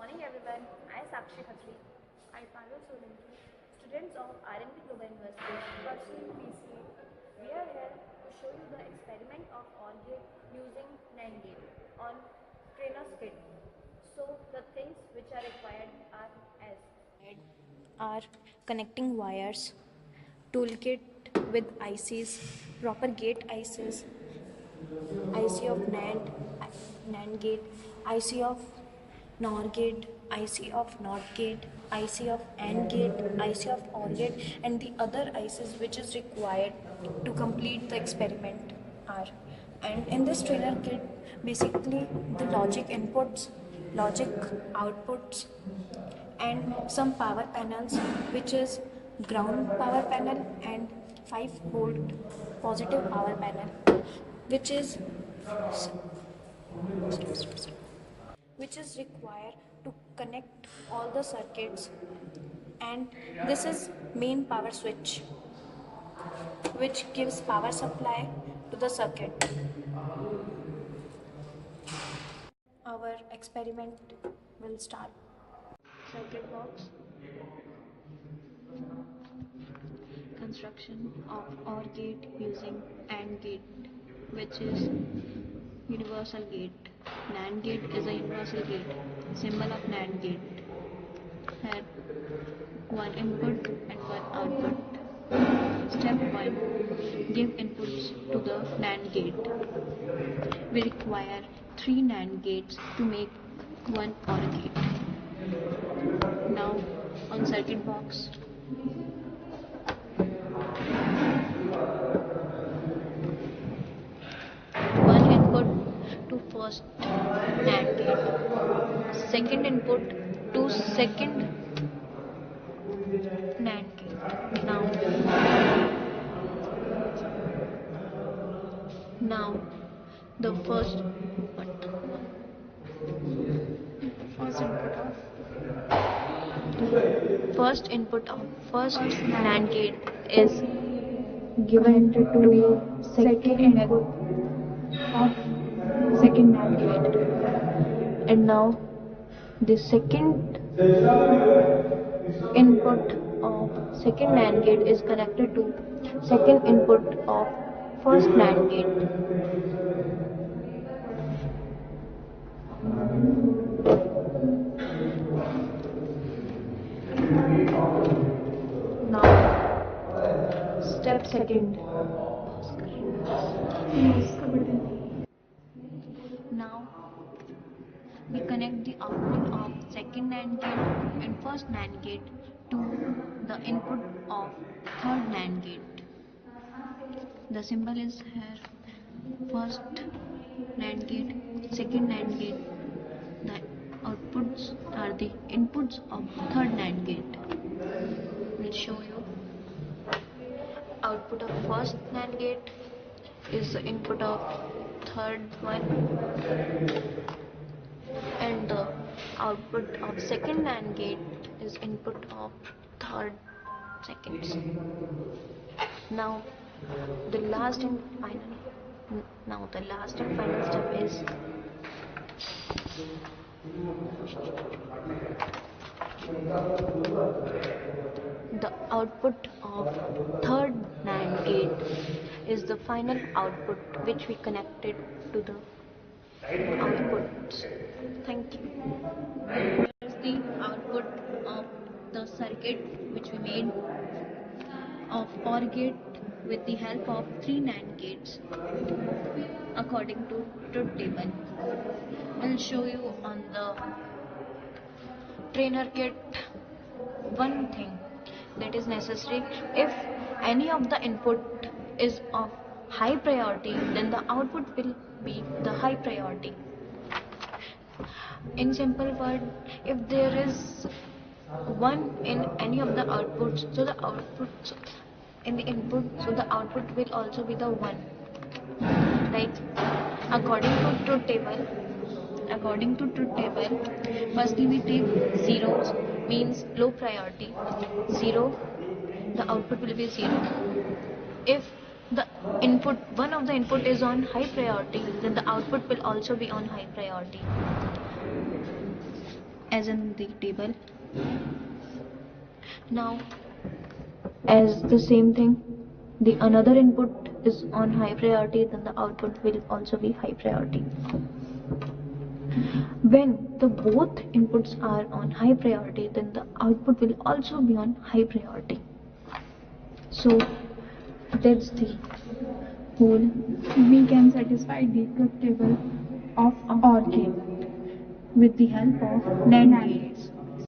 morning everyone, I Sakshi Khatri. I Parul Solanki, students of RMB Global University pursuing PCA. We are here to show you the experiment of OR gate using NAND gate on trainers kit. So the things which are required are as are connecting wires, toolkit with ICs, proper gate ICs, IC of NAND gate, IC of NOR gate, IC of NOT gate, IC of AND gate, IC of OR gate, and the other ICs which is required to complete the experiment are. And in this trainer kit, basically the logic inputs, logic outputs, and some power panels, which is ground power panel and 5-volt positive power panel, which is required to connect all the circuits. And this is main power switch, which gives power supply to the circuit. Our experiment will start. Circuit box, construction of OR gate using AND gate, which is universal gate. NAND gate is a universal gate. Symbol of NAND gate. Here, one input and one output. Step 1. Give inputs to the NAND gate. We require 3 NAND gates to make one OR gate. Now, on circuit box, one input to first NAND gate, second input to second NAND gate. Now the first input of first NAND gate is given to second input of second NAND gate, and now the second input of second NAND gate is connected to second input of first NAND gate. Now, step second. Now, we connect the output of second NAND gate and first NAND gate to the input of third NAND gate. The symbol is here. First NAND gate, second NAND gate. The outputs are the inputs of third NAND gate. We'll show you. Output of first NAND gate is the input of third one, and the output of second NAND gate is input of third seconds. Now the last and final step is the output of third NAND gate is the final output which we connected to the outputs. Thank you. Here's the output of the circuit which we made of OR gate with the help of 3 NAND gates according to truth table. We'll show you on the trainer kit one thing that is necessary. If any of the input is of high priority, then the output will be the high priority. In simple word, if there is 1 in any of the outputs, so the outputs in the input, so the output will also be the 1. Like according to truth table, firstly we take zeros, means low priority. 0, the output will be 0. If the input, one of the input is on high priority, then the output will also be on high priority. as in the table. Now, as the same thing, the another input is on high priority, then the output will also be high priority. When the both inputs are on high priority, then the output will also be on high priority. So that's the whole. We can satisfy the truth table of OR gate with the help of NAND gate.